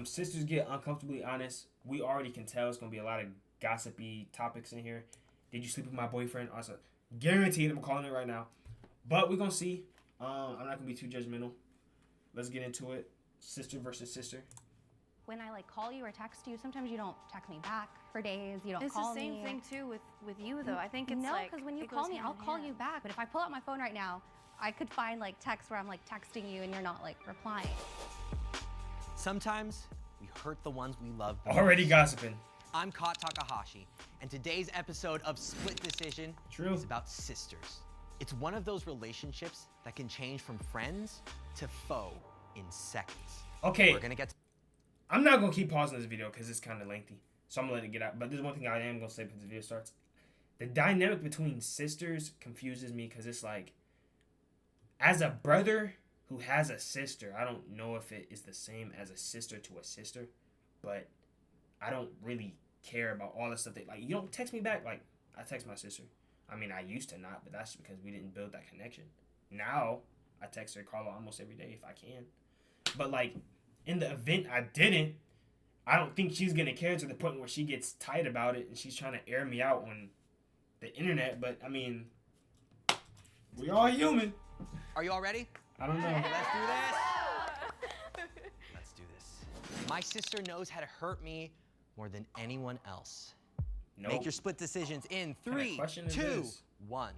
Sisters get uncomfortably honest. We already can tell it's gonna be a lot of gossipy topics in here. Did you sleep with my boyfriend? Also, guaranteed. I'm calling it right now. But we're gonna see. I'm not gonna be too judgmental. Let's get into it. Sister versus sister. When I like call you or text you, sometimes you don't text me back for days. You don't It's call the me. same thing too with you though. I think it's no, like because when you it call goes me, hand I'll in call hand. you back. But if I pull out my phone right now, I could find like texts where I'm like texting you and you're not like replying. Sometimes we hurt the ones we love the Already most. gossiping. I'm Kot Takahashi, and today's episode of Split Decision True. is about sisters. It's one of those relationships that can change from friends to foe in seconds. Okay. We're gonna get to I'm not gonna keep pausing this video because it's kind of lengthy, so I'm gonna let it get out. But there's one thing I am gonna say before the video starts: the dynamic between sisters confuses me because it's like, as a brother who has a sister, I don't know if it is the same as a sister to a sister, but I don't really care about all the stuff that like you don't text me back. Like I text my sister. I mean, I used to not, but that's because we didn't build that connection. Now I text her, call her almost every day if I can. But like in the event I didn't, I don't think she's gonna care to the point where she gets tight about it and she's trying to air me out on the internet. But I mean, we all human. Are you all ready? I don't know. Let's do this. Let's do this. My sister knows how to hurt me more than anyone else. Nope. Make your split decisions in kind of 3, question is 2, this? 1.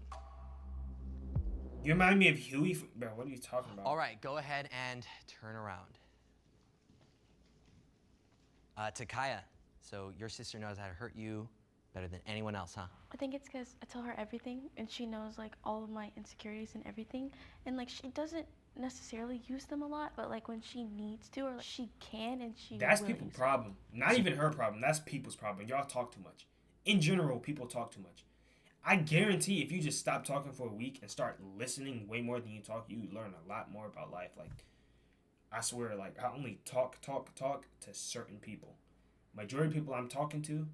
You remind me of Huey. Bro, what are you talking about? All right, go ahead and turn around. Takaya, so your sister knows how to hurt you better than anyone else, huh? I think it's because I tell her everything and she knows like all of my insecurities and everything. And like she doesn't necessarily use them a lot, but like when she needs to or like, she can and she That's will people's use problem. Not even her problem. That's people's problem. Y'all talk too much. In general, people talk too much. I guarantee if you just stop talking for a week and start listening way more than you talk, you learn a lot more about life. Like, I swear, like, I only talk to certain people. Majority of people I'm talking to,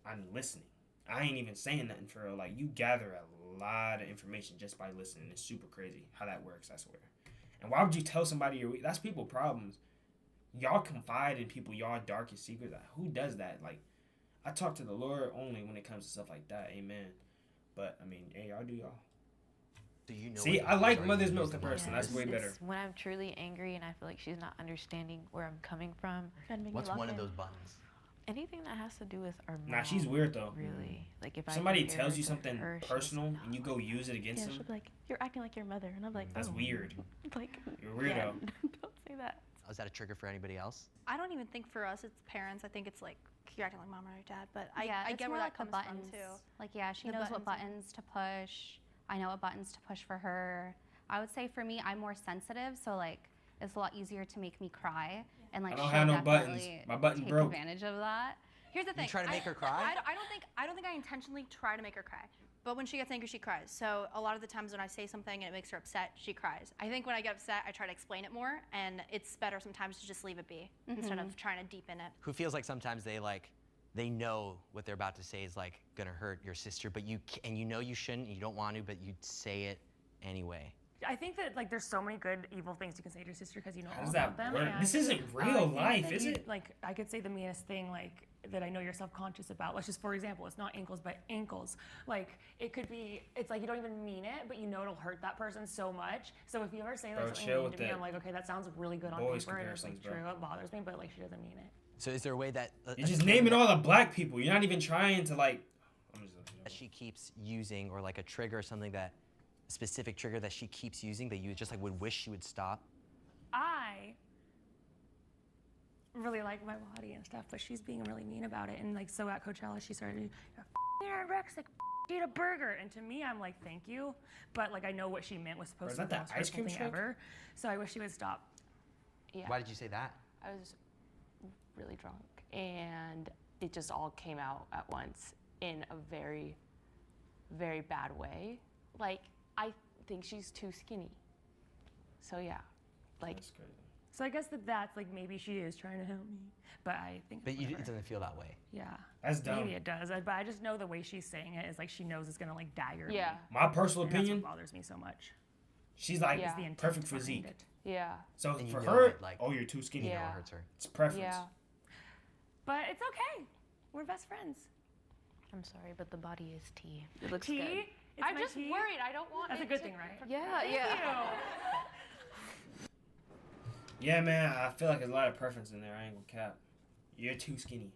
I'm listening. I ain't even saying nothing for real. Like, you gather a lot of information just by listening. It's super crazy how that works, I swear. And why would you tell somebody you're weak? That's people problems. Y'all confide in people, y'all darkest secrets. Like, who does that? Like, I talk to the Lord only when it comes to stuff like that. Amen. But, I mean, hey, y'all do y'all. Do you know See, what I like are Mother's you Milk using comparison. the That's most? way better. It's when I'm truly angry and I feel like she's not understanding where I'm coming from. Gotta make me What's lock one of in. those buttons? Anything that has to do with our mom. Nah, she's weird, though. Really. Like if Somebody I compare tells her you to something her, she's personal like, and you go use it against Yeah, them. she'll be like, you're acting like your mother. And I'm like, That's oh. weird. Like, You're a weirdo. yeah, don't say that. Oh, is that a trigger for anybody else? I don't even think for us it's parents. I think it's like you're acting like mom or your dad. But I Yeah, it's get more where like that the comes from buttons. too. Like, yeah, she The knows what buttons, buttons to push. I know what buttons to push for her. I would say for me, I'm more sensitive, so like it's a lot easier to make me cry. And like I don't she'll have no buttons. definitely My button take broke. advantage of that. Here's the thing. You try to make her cry? I don't think I intentionally try to make her cry. But when she gets angry, she cries. So a lot of the times when I say something and it makes her upset, she cries. I think when I get upset, I try to explain it more, and it's better sometimes to just leave it be instead of trying to deepen it. Who feels like sometimes they know what they're about to say is like gonna hurt your sister, but and you know you shouldn't, and you don't want to, but you say it anyway. I think that like there's so many good evil things you can say to your sister because you know How all does about that them. work? and, This isn't I real think life, that is you- it? Like I could say the meanest thing like that I know you're self-conscious about. Let's just for example, it's not ankles but ankles. Like it could be, it's like you don't even mean it, but you know it'll hurt that person so much. So if you ever say like Bro, something chill mean with to me, that I'm like, okay, that sounds really good on boys paper and it's like comparisons, bro. true, it bothers me, but like she doesn't mean it. So is there a way that You're just naming all the black people. You're not even trying to like. that she keeps using, or like a trigger or something that a specific trigger that she keeps using that you just like would wish she would stop? I really like my body and stuff, but she's being really mean about it. And like, so at Coachella, she started, you're anorexic, eat a burger. And to me, I'm like, thank you. But like, I know what she meant was supposed Is to that be the the most ice hurtful cream thing truck? ever. So I wish she would stop. Yeah. Why did you say that? I was really drunk and it just all came out at once in a very, very bad way. Like, I think she's too skinny. So yeah, like, That's crazy. So I guess that's like, maybe she is trying to help me, but I think But it's it whatever. doesn't feel that way. Yeah. That's dumb. Maybe it does, but I just know the way she's saying it is like she knows it's gonna like dagger yeah, me. My personal And that's opinion, what bothers me so much. she's like Yeah. The intent perfect behind physique. it. Yeah. So And you for know her, it, like- oh, you're too skinny. You know Yeah. it hurts her. It's preference. Yeah. But it's okay. We're best friends. I'm sorry, but the body is tea. It looks Tea? good. It's I'm my just tea. worried. I don't want That's a it good to- thing, right? Yeah, Thank yeah. you. Yeah, man. I feel like there's a lot of preference in there. I ain't gonna cap. You're too skinny.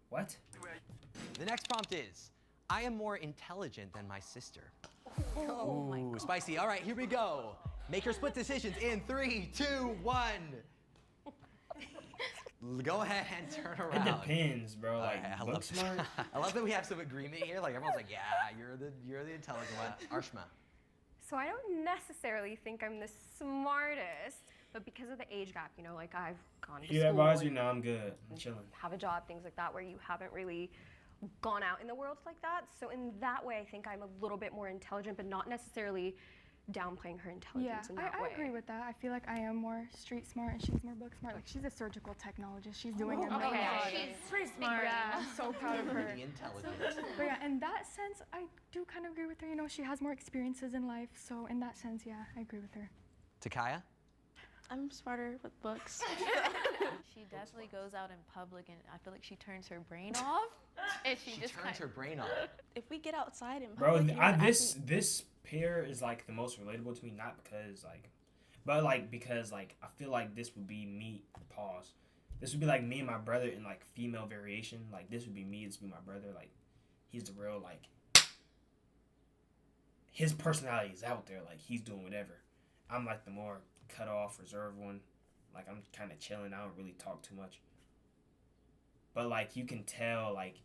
What? The next prompt is, I am more intelligent than my sister. Oh my Ooh, God. spicy. All right, here we go. Make your split decisions in 3, 2, 1. Go ahead and turn It around. depends, bro. All Like, right, I book love smart. I love that we have some agreement here. Like everyone's like, yeah, you're the intelligent one. Arshma. So I don't necessarily think I'm the smartest, but because of the age gap, you know, like I've gone to You that school bars, you and know I'm good. I'm chilling. have a job, things like that, where you haven't really gone out in the world like that. So in that way, I think I'm a little bit more intelligent, but not necessarily downplaying her Yeah, intelligence in that I way. agree with that. I feel like I am more street smart and she's more book smart. Like she's a surgical technologist. She's doing it. Okay, now. she's Pretty smart. Yeah, I'm so proud of her. Pretty intelligent. But yeah, in that sense, I do kind of agree with her. You know, she has more experiences in life. So in that sense, yeah, I agree with her. Takaya? I'm smarter with books. She definitely goes out in public, and I feel like she turns her brain off. And she, She just turns her brain on. If we get outside in Bro, public, and you're this pair is like the most relatable to me, not because like, but like because like I feel like this would be me. Pause. This would be like me and my brother in like female variation. Like this would be me. This would be my brother. Like he's the real like. His personality is out there. Like he's doing whatever. I'm like the more cut off, reserved one. Like I'm kind of chilling. I don't really talk too much. But like you can tell, like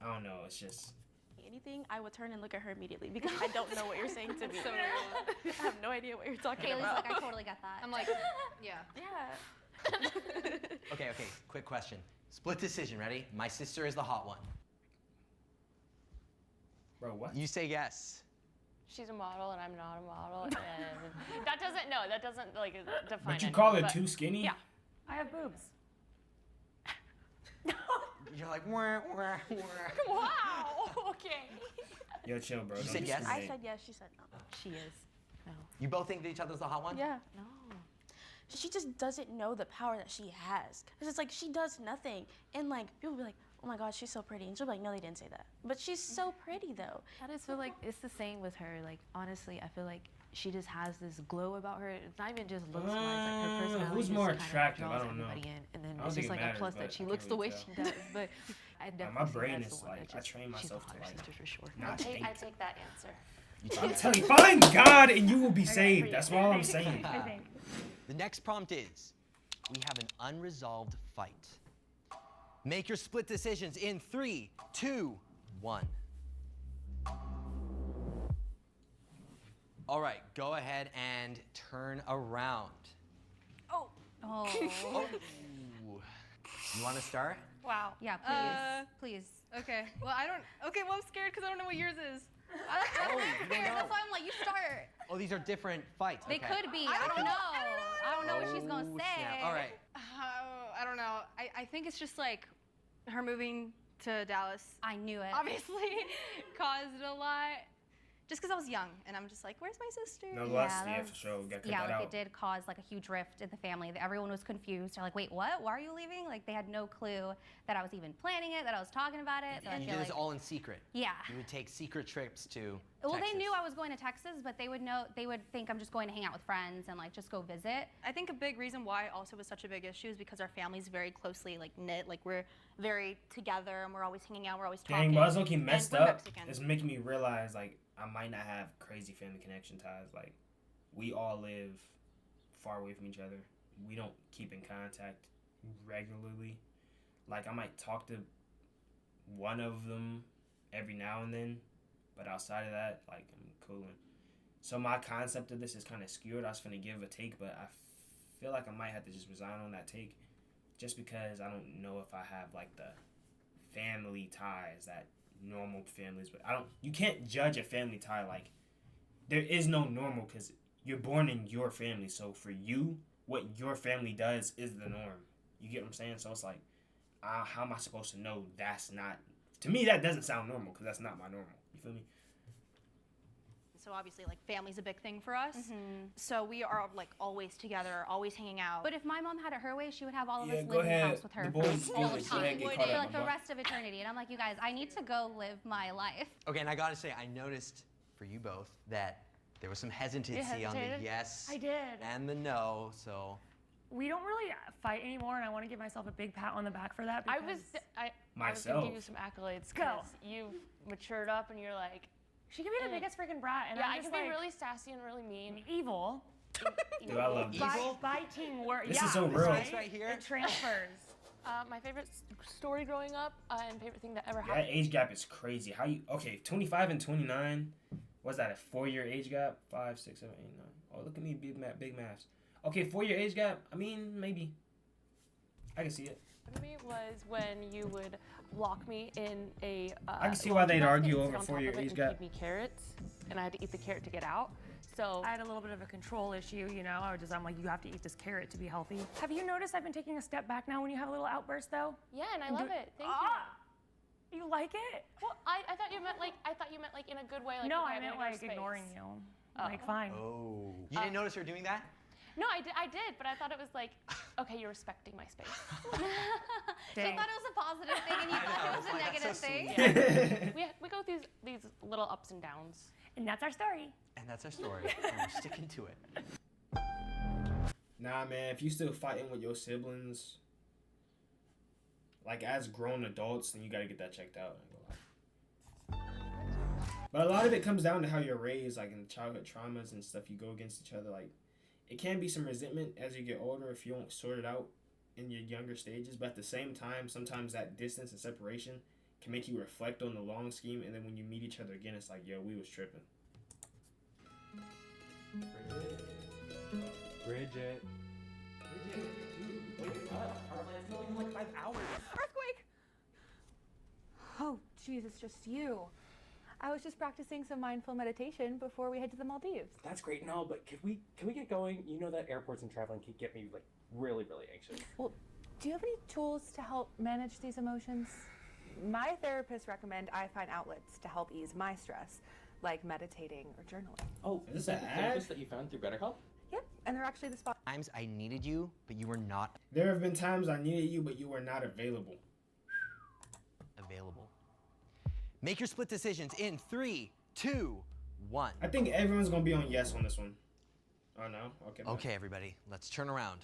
I don't know. It's just. anything, I would turn and look at her immediately because I don't know what you're saying to me. I have no idea what you're talking Kaylee's about. like, I totally get that. I'm like, yeah. Yeah. Okay, quick question. Split decision, ready? My sister is the hot one. Bro, what? You say yes. She's a model and I'm not a model, and that doesn't like define. But you anything, call her but- too skinny? Yeah. I have boobs. You're like, wah, wah, wah. Wow. Okay. Yo, chill, bro. You Don't said yes? discriminate. I said yes, she said no. She is. No. You both think that each other's the hot one? Yeah. No. She just doesn't know the power that she has. It's just like she does nothing. And like people be like, oh my God, she's so pretty. And she'll be like, no, they didn't say that. But she's so pretty though. I just feel like it's the same with her. Like, honestly, I feel like she just has this glow about her. It's not even just looks wise, like her personality. who's just more kinda attractive? I draws don't know. everybody in. And then I don't it's think just it like matters, a plus but that she I looks can't the really way tell. she does. But I definitely my see brain that's is the one like, that I just- train she's the myself to, hotter like, sister for sure. not think. I take that answer. I'm telling you, find God and you will be saved. That's all I'm saying. I think. The next prompt is, we have an unresolved fight. Make your split decisions in 3, 2, 1. All right, go ahead and turn around. Oh. Oh. You want to start? Wow. Yeah, please. Please. Okay. Well, well, I'm scared because I don't know what yours is. Oh, you don't know. That's why I'm like, you start. Oh, these are different fights. They okay. could be. I don't know. I don't know what she's gonna Oh, say. snap. All right. I don't know. I think it's just like her moving to Dallas I knew it. obviously caused a lot. Just because I was young and I'm just like, where's my sister? No Yeah, lust, that yeah, was- for sure. We gotta cut Yeah, that like out. it did cause like a huge rift in the family. Everyone was confused. They're like, wait, what? Why are you leaving? Like they had no clue that I was even planning it, that I was talking about it. So I And you feel did this like, all in secret. yeah. You would take secret trips to Well, Texas. they knew I was going to Texas, but they would know. They would think I'm just going to hang out with friends and like just go visit. I think a big reason why it also was such a big issue is because our family's very closely like knit. Like we're very together and we're always hanging out. We're always talking. Dang, but I was looking And messed we're up. Mexican. It's making me realize like I might not have crazy family connection ties. Like we all live far away from each other. We don't keep in contact regularly. Like I might talk to one of them every now and then, but outside of that, like I'm cooling. So my concept of this is kind of skewed. I was gonna give a take, but I feel like I might have to just resign on that take, just because I don't know if I have like the family ties that normal families. But you can't judge a family tie like there is no normal because you're born in your family. So for you, what your family does is the norm. You get what I'm saying? So it's like, how am I supposed to know that's not? To me, that doesn't sound normal because that's not my normal. You feel me? so obviously like family's a big thing for us. So we are like always together, always hanging out. But if my mom had it her way, she would have all of Yeah, us go live in the ahead. house with her The for boys all do the it. Go ahead and time. get For caught up, like the my boy. rest of eternity. And I'm like, you guys, I need to go live my life. Okay, and I gotta say, I noticed for you both that there was some hesitancy on the hesitated? yes I did. and the no. So We don't really fight anymore, and I want to give myself a big pat on the back for that. I Because was I was Myself. gonna give you some accolades Go. because you've matured up and you're like, she can be the biggest freaking brat, and yeah, I'm I just can like be really sassy and really mean. evil. Dude, I love this. Biting word. This yeah, is so real. Right? right here. It transfers. My favorite story growing up and favorite thing that ever That happened. age gap is crazy. How you, okay, 25 and 29, what's that, a 4-year age gap? 5, 6, 7, 8, 9. Oh, look at me, big maths. Okay, 4-year age gap, I mean, maybe. I can see it. For me was when you would lock me in a. I can see why laundry they'd basket argue and sit over on top 4-year of it age and gap. feed me carrots, and I had to eat the carrot to get out. So I had a little bit of a control issue, you know. I'm like, you have to eat this carrot to be healthy. Have you noticed I've been taking a step back now when you have a little outburst, though? yeah, and I love it. Thank you. You like it? Well, I thought you meant like in a good way. Like No, you I had meant inner like space. ignoring you. Like, fine. Oh. You didn't notice her doing that? No, I did, but I thought it was like, okay, you're respecting my space. She Dang. thought it was a positive thing, and you I thought know, it was it's a like, that's negative so thing. we go through these little ups and downs. And that's our story. And that's our story. And we're sticking to it. Nah, man, if you still fighting with your siblings, like as grown adults, then you gotta get that checked out. I ain't gonna lie. But a lot of it comes down to how you're raised, like in childhood traumas and stuff. You go against each other. Like, it can be some resentment as you get older if you don't sort it out in your younger stages. But at the same time, sometimes that distance and separation can make you reflect on the long scheme. And then when you meet each other again, it's like, yo, we was tripping. Bridget. Wake up. Our plan's going in like 5 hours. Earthquake! Oh, geez, it's just you. I was just practicing some mindful meditation before we head to the Maldives. That's great and all, but can we get going? You know that airports and traveling can get me like really anxious. Well, do you have any tools to help manage these emotions? My therapists recommend I find outlets to help ease my stress, like meditating or journaling. Oh, Is is this that the an ad? therapist that you found through BetterHelp? Yep, and they're actually the spot. Times I needed you, but you were not There have been times I needed you, but you were not available. available. Make your split decisions in 3, 2, 1. I think everyone's gonna be on yes on this one. Oh no? Okay. bye. Okay, everybody, let's turn around.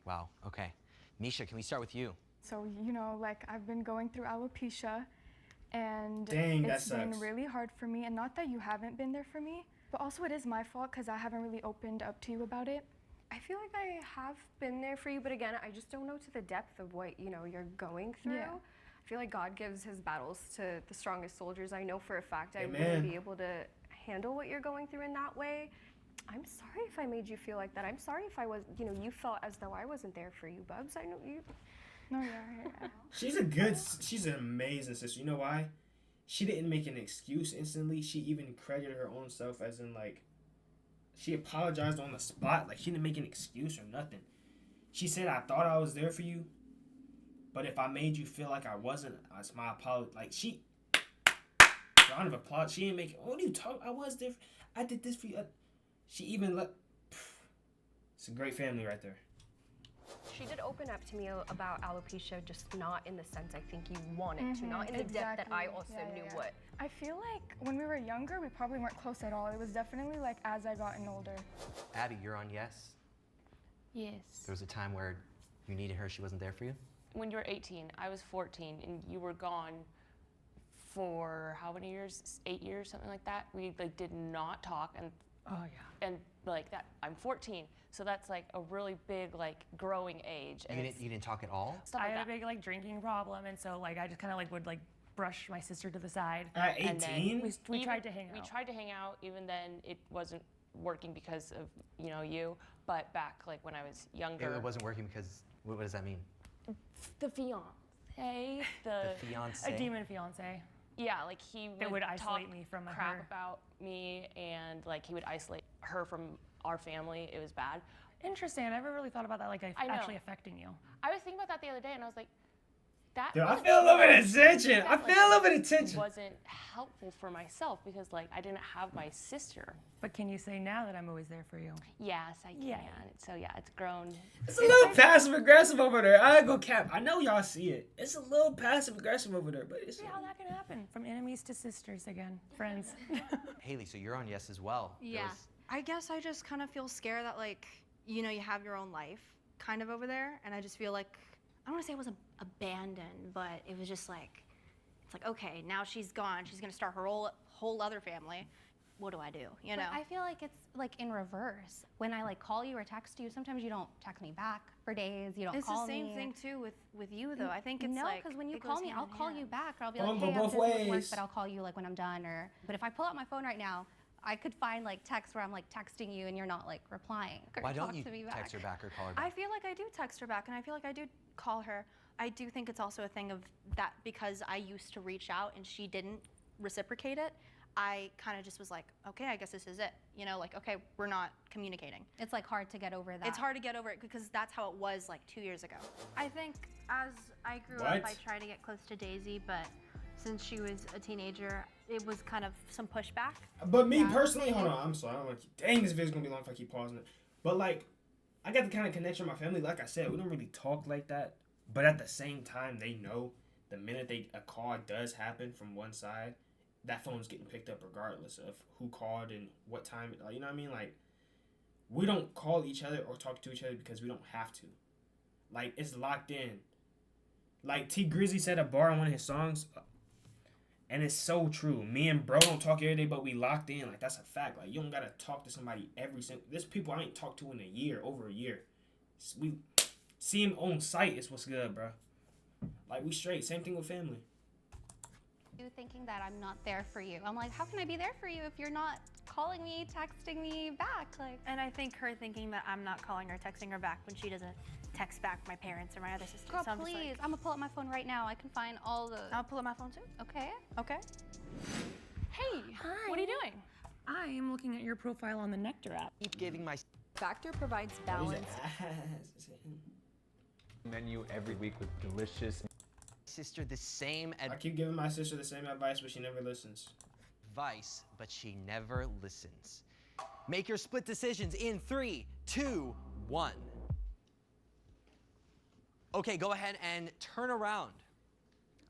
Wow, okay. Misha, can we start with you? So, you know, like I've been going through alopecia and Dang, that it's been sucks. really hard for me. And not that you haven't been there for me, but also it is my fault because I haven't really opened up to you about it. I feel like I have been there for you, but again, I just don't know to the depth of what, you know, you're going through. Yeah. I feel like God gives his battles to the strongest soldiers. I know for a fact I Amen. wouldn't be able to handle what you're going through in that way. I'm sorry if I made you feel like that. I'm sorry if I was, you know, you felt as though I wasn't there for you, Bubs. I know you. No, yeah. She's an amazing sister. You know why? She didn't make an excuse instantly. She even credited her own self as in like, she apologized on the spot. Like she didn't make an excuse or nothing. She said, I thought I was there for you, but if I made you feel like I wasn't, it's my apology. Like she, round of applause. She didn't make, what are you talking? I was there. I did this for you. She even let, it's a great family right there. She did open up to me about alopecia, just not in the sense I think you wanted to, not in the depth that I also knew what. I feel like when we were younger, we probably weren't close at all. It was definitely like as I gotten older. Abby, you're on yes. Yes. There was a time where you needed her, she wasn't there for you? When you were 18, I was 14, and you were gone for how many years? 8 years, something like that. We like did not talk, and and like that. I'm 14, so that's like a really big like growing age. And You didn't talk at all? stuff I like had that. a big like drinking problem, and so like I just kind of like would like brush my sister to the side. At And then 18? We Even- tried to hang out. We tried to hang out. Even then, it wasn't working because of you. But back like when I was younger, It wasn't working because, what does that mean? the fiance, The fiance? A demon fiance. yeah, like he Would talk isolate me from crap her. about me, and like he would isolate her from our family. It was bad. Interesting. I never really thought about that, like I know. actually affecting you. I was thinking about that the other day, and I was like, that Dude, I much. feel a little bit of tension. I That, feel a little bit of tension. Wasn't helpful for myself because like I didn't have my sister. But can you say now that I'm always there for you? Yes, I can. Yeah. So yeah, it's grown. It's a little passive aggressive over there. I ain't gonna cap. I know y'all see it. It's a little passive aggressive over there, but it's See how that can happen from enemies to sisters again, friends. Haley, so you're on yes as well. There Yeah. was- I guess I just kind of feel scared that, like, you know, you have your own life kind of over there. And I just feel like, I don't want to say it was abandoned, but it was just like, it's like, okay, now she's gone. She's going to start her whole other family. What do I do? You know? But I feel like it's like in reverse. When I like call you or text you, sometimes you don't text me back for days. You don't it's call the same me. thing too with you though. I think it's no, like because when you it call goes me, hand I'll in call hand. you back, or I'll be Don't like, go hey, I'm both busy with work, ways. but I'll call you like when I'm done. Or but if I pull out my phone right now, I could find like texts where I'm like texting you and you're not like replying. Or Why don't talk you to me back. text her back or call her back? I feel like I do text her back, and I feel like I do call her. I do think it's also a thing of that because I used to reach out and she didn't reciprocate it. I kind of just was like, okay, I guess this is it. You know, like, okay, we're not communicating. It's like hard to get over that. It's hard to get over it because that's how it was like 2 years ago. I think as I grew What? up, I tried to get close to Daisy, but since she was a teenager, it was kind of some pushback. But me personally, hold on, I'm sorry. I don't want to keep, dang, this video's gonna be long if I keep pausing it. But like, I got the kind of connection with my family. Like I said, we don't really talk like that. But at the same time, they know the minute a call does happen from one side, that phone's getting picked up regardless of who called and what time. Like, you know what I mean? Like, we don't call each other or talk to each other because we don't have to. Like, it's locked in. Like T Grizzly said a bar on one of his songs. And it's so true. Me and bro don't talk every day, but we locked in. Like, that's a fact. Like, you don't gotta talk to somebody every single. There's people I ain't talked to in a year, over a year. We see him on site is what's good, bro. Like, we straight. Same thing with family. You thinking that I'm not there for you. I'm like, how can I be there for you if you're not calling me, texting me back? Like, And I think her thinking that I'm not calling her, texting her back when she doesn't text back my parents or my other sisters. girl, So I'm just please. like, I'm gonna pull up my phone right now. I can find all the. I'll pull up my phone too. Okay. Okay. Hey, what are you doing? I am looking at your profile on the Nectar app. Keep giving my Factor provides He's balance. Menu every week with delicious sister the same I keep giving my sister the same advice, but she never listens. advice, but she never listens. Make your split decisions in 3, 2, 1. Okay, go ahead and turn around.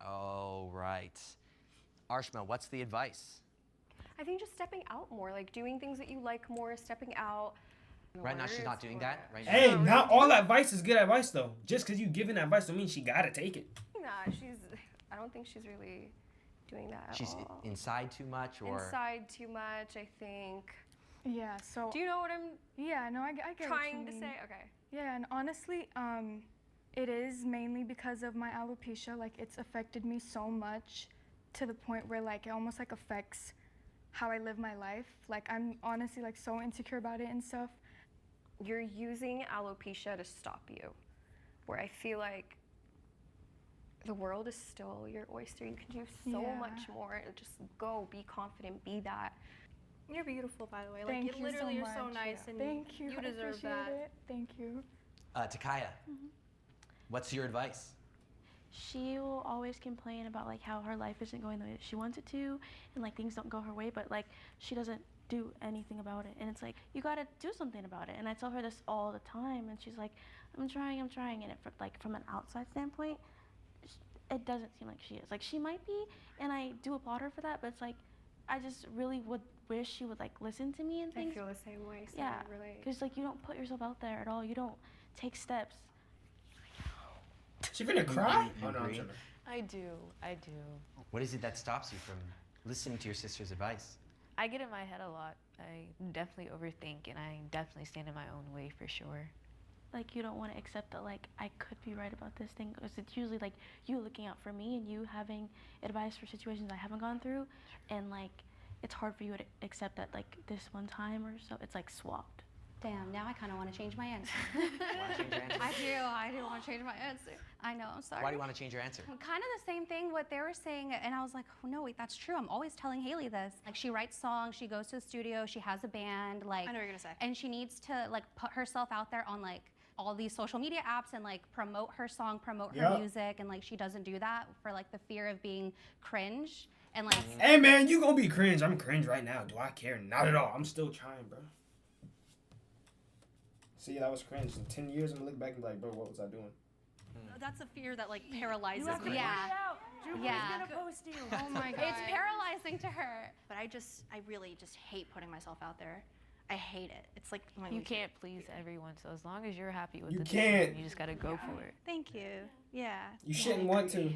Oh, right. Arshma, what's the advice? I think just stepping out more, like doing things that you like more, stepping out. Right now, she's not doing that. Right now. Hey, not all advice is good advice, though. Just because you giving advice don't mean she gotta take it. Nah, I don't think she's really doing that at She's all. inside too much, or Inside too much, I think. Yeah, so. Do you know what I'm Yeah, no, I get what you trying to mean. say? Okay. Yeah, and honestly, it is mainly because of my alopecia. Like, it's affected me so much to the point where, like, it almost, like, affects how I live my life. Like, I'm honestly, like, so insecure about it and stuff. You're using alopecia to stop you, where I feel like the world is still your oyster. You can do so Yeah. much more. Just go, be confident, be that. You're beautiful, by the way. Thank like, you literally, so you're so much. nice, and Thank you. you I deserve appreciate that. it. Thank you. Takaya, what's your advice? She will always complain about like how her life isn't going the way that she wants it to, and like things don't go her way, but like she doesn't do anything about it. And it's like, you gotta do something about it. And I tell her this all the time, and she's like, I'm trying. And it, like from an outside standpoint, it doesn't seem like she is. Like she might be, and I do applaud her for that, but it's like, I just really would wish she would like listen to me and things. I feel the same way. So Yeah, I relate. because like you don't put yourself out there at all. You don't take steps. She finna cry? You Oh, no, I'm agree? tripping. I do. What is it that stops you from listening to your sister's advice? I get in my head a lot. I definitely overthink, and I definitely stand in my own way for sure. Like you don't want to accept that like I could be right about this thing, because it's usually like you looking out for me and you having advice for situations I haven't gone through, and like it's hard for you to accept that like this one time or so it's like swapped. Damn, now I kind of want to change my answer. Wanna change your answer? I do want to change my answer. I know, I'm sorry. Why do you want to change your answer? Kind of the same thing what they were saying, and I was like, oh, no, wait, that's true. I'm always telling Haley this. Like, she writes songs, she goes to the studio, she has a band, like. I know what you're gonna say. And she needs to like put herself out there on like all these social media apps and like promote her song, promote her Yep. music, and like she doesn't do that for like the fear of being cringe and like. Hey man, you gonna be cringe. I'm cringe right now. Do I care? Not at all. I'm still trying, bro. See, that was cringe. In 10 years, I'm gonna look back and be like, bro, what was I doing? That's a fear that like paralyzes You have to me. put Yeah. it out. Drew Yeah. is gonna post you. Oh my god. It's paralyzing to her. But I really just hate putting myself out there. I hate it. It's like my You weakness. can't please everyone, so as long as you're happy with You the can't. decision, you just gotta go for it. Thank you. Yeah. You shouldn't want to.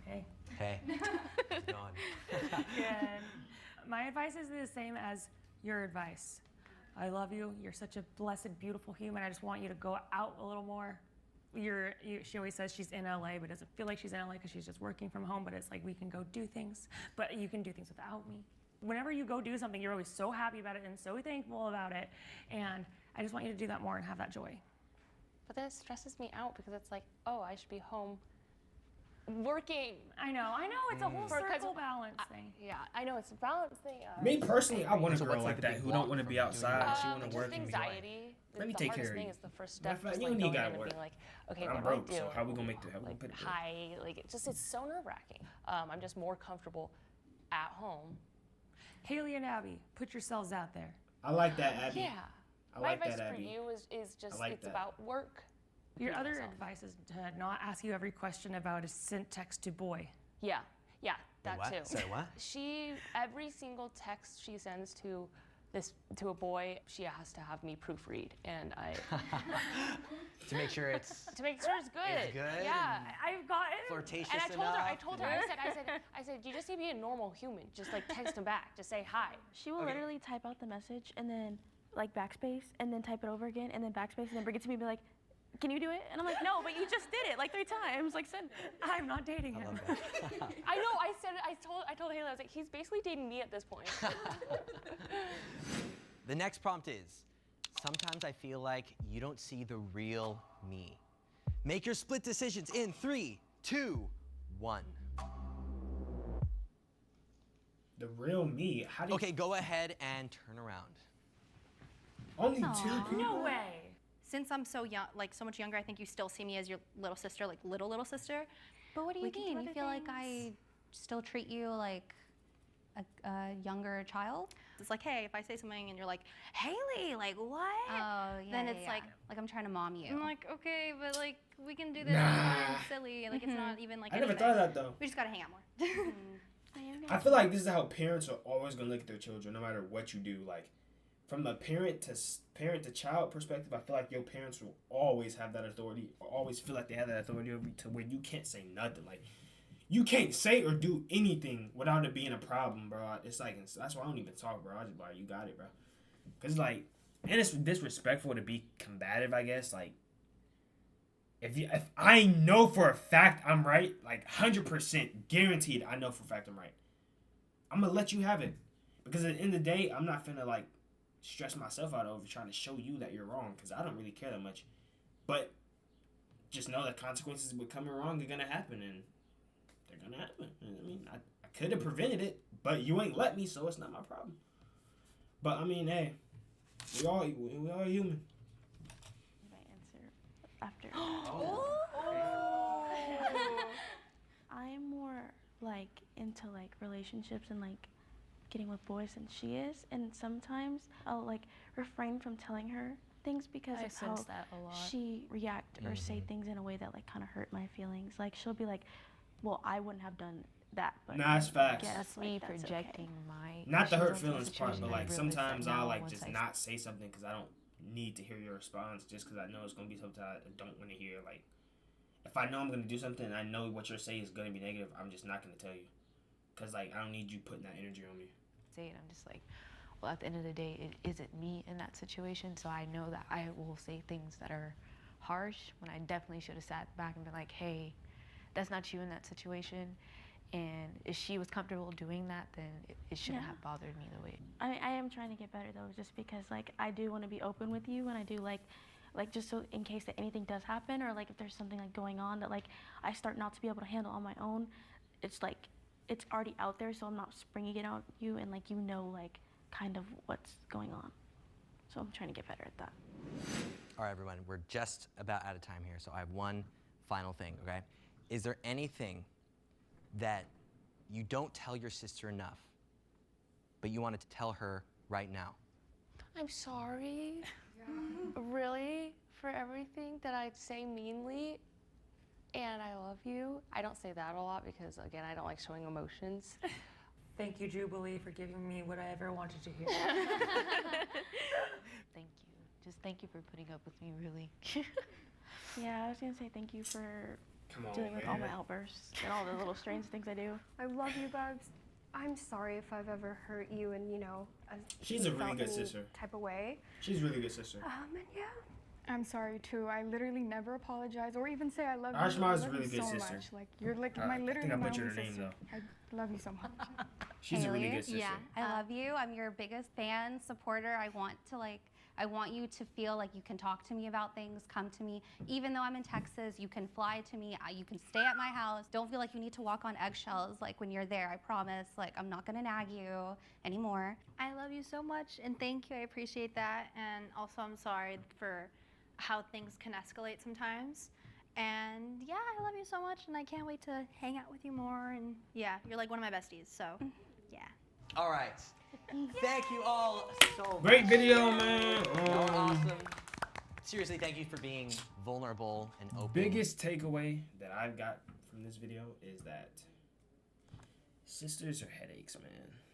Hey. Hey. Gone. Good. My advice is the same as your advice. I love you. You're such a blessed, beautiful human. I just want you to go out a little more. She always says she's in LA, but doesn't feel like she's in LA because she's just working from home. But it's like we can go do things, but you can do things without me. Whenever you go do something, you're always so happy about it and so thankful about it. And I just want you to do that more and have that joy. But then it stresses me out because it's like, oh, I should be home working. I know. It's a whole circle balance thing. Yeah, I know it's a balance thing. Me personally, I want a So girl what's, like like, the that big who don't block want to from be doing outside. She want just to work and enjoy. anxiety. Let me the take care hardest of thing you. is the first Matter step, of fact, just you like don't going gotta in and work. being like, okay, I'm what broke, do I do? so how we gonna make the pay through? Hi, like it's so nerve-wracking. I'm just more comfortable at home. Haley and Abby, put yourselves out there. I like that, Abby. Yeah. I My like advice that, for Abby. you is just like it's that. about work. Your Be other yourself. advice is to not ask you every question about a sent text to boy. Yeah, that what? too. Sorry, what? Every single text she sends to a boy, she has to have me proofread, and I To make sure it's to make sure it's good. It's good Yeah, and I've gotten. flirtatious And I told her, enough. I said, you just need to be a normal human. Just like text him back. Just say hi. She will literally type out the message and then like backspace and then type it over again and then backspace and then bring it to me and be like, can you do it? And I'm like, no, but you just did it like 3 times. Like, send it. I'm not dating him. I know. I said it. I told Haley. I was like, he's basically dating me at this point. The next prompt is, sometimes I feel like you don't see the real me. Make your split decisions in 3, 2, 1. The real me. How do you? Okay, go ahead and turn around. Only 2 people. No way. Since I'm so young, like so much younger, I think you still see me as your little sister, like little sister. But what do you We can do mean? You other feel like I things. still treat you like a younger child? It's like, hey, if I say something and you're like, Haley, like what? Oh, yeah. Then yeah, it's yeah. like I'm trying to mom you. I'm like, okay, but like we can do this. Nah. It's not silly. Like it's not even like. I never anything. thought of that though. We just gotta hang out more. I feel like this is how parents are always gonna look at their children, no matter what you do. Like, from a parent to child perspective, I feel like your parents will always have that authority, or always feel like they have that authority over you to where you can't say nothing. Like, you can't say or do anything without it being a problem, bro. It's like that's why I don't even talk, bro. I just be like, you got it, bro. Cause like, and it's disrespectful to be combative, I guess. Like, if I know for a fact I'm right, like 100% guaranteed, I know for a fact I'm right. I'm gonna let you have it, because at the end of the day, I'm not finna like stress myself out over trying to show you that you're wrong, because I don't really care that much. But just know that consequences with coming wrong are gonna happen, and they're gonna happen. I mean, I could have prevented it, but you ain't let me, so it's not my problem. But I mean, hey, we all human. My answer after. I'm more like into like relationships and like getting with boys than she is, and sometimes I'll like refrain from telling her things because I of how sense that a lot. she react or say things in a way that like kind of hurt my feelings. Like she'll be like, well, I wouldn't have done that, but Nah, it's facts. guess, That's like, me that's projecting okay. my Not the issues hurt onto feelings part, situation. but I like realize sometimes that I'll now like once just I not say something because I don't need to hear your response, just because I know it's gonna be something I don't want to hear. Like, if I know I'm gonna do something and I know what you're saying is gonna be negative, I'm just not gonna tell you, because like I don't need you putting that energy on me. say it, I'm just like, well, at the end of the day, it isn't me in that situation, so I know that I will say things that are harsh when I definitely should have sat back and been like, hey, that's not you in that situation. And if she was comfortable doing that, then it shouldn't Yeah. have bothered me the way. I am trying to get better though, just because like I do want to be open with you, and I do like just so in case that anything does happen, or like if there's something like going on that like I start not to be able to handle on my own, it's like it's already out there, so I'm not springing it on you, and like you know like kind of what's going on. So I'm trying to get better at that. All right, everyone, we're just about out of time here, so I have one final thing, okay? Is there anything that you don't tell your sister enough, but you wanted to tell her right now? I'm sorry, really, for everything that I say meanly, and I love you. I don't say that a lot because, again, I don't like showing emotions. Thank you, Jubilee, for giving me what I ever wanted to hear. Thank you. Just thank you for putting up with me, really. Yeah, I was gonna say thank you for Come on, dealing with all my man. outbursts and all the little strange things I do. I love you, Babs. I'm sorry if I've ever hurt you in, She's a really felt good any sister. type of way. She's a really good sister. And yeah. I'm sorry too. I literally never apologize or even say I love you. Ashma I is a love really you good so sister. much. Like you're like I my think literally I my butchered only her name, sister. though. I love you so much. She's a really Haley, good sister. Yeah, I love you. I'm your biggest fan, supporter. I want you to feel like you can talk to me about things, come to me. Even though I'm in Texas, you can fly to me. You can stay at my house. Don't feel like you need to walk on eggshells like when you're there. I promise. Like, I'm not gonna nag you anymore. I love you so much and thank you. I appreciate that. And also, I'm sorry for how things can escalate sometimes. And yeah, I love you so much and I can't wait to hang out with you more. And yeah, you're like one of my besties. So yeah. All right. Thank you all so much. Great video, man. Y'all are awesome. Seriously, thank you for being vulnerable and open. Biggest takeaway that I've got from this video is that sisters are headaches, man.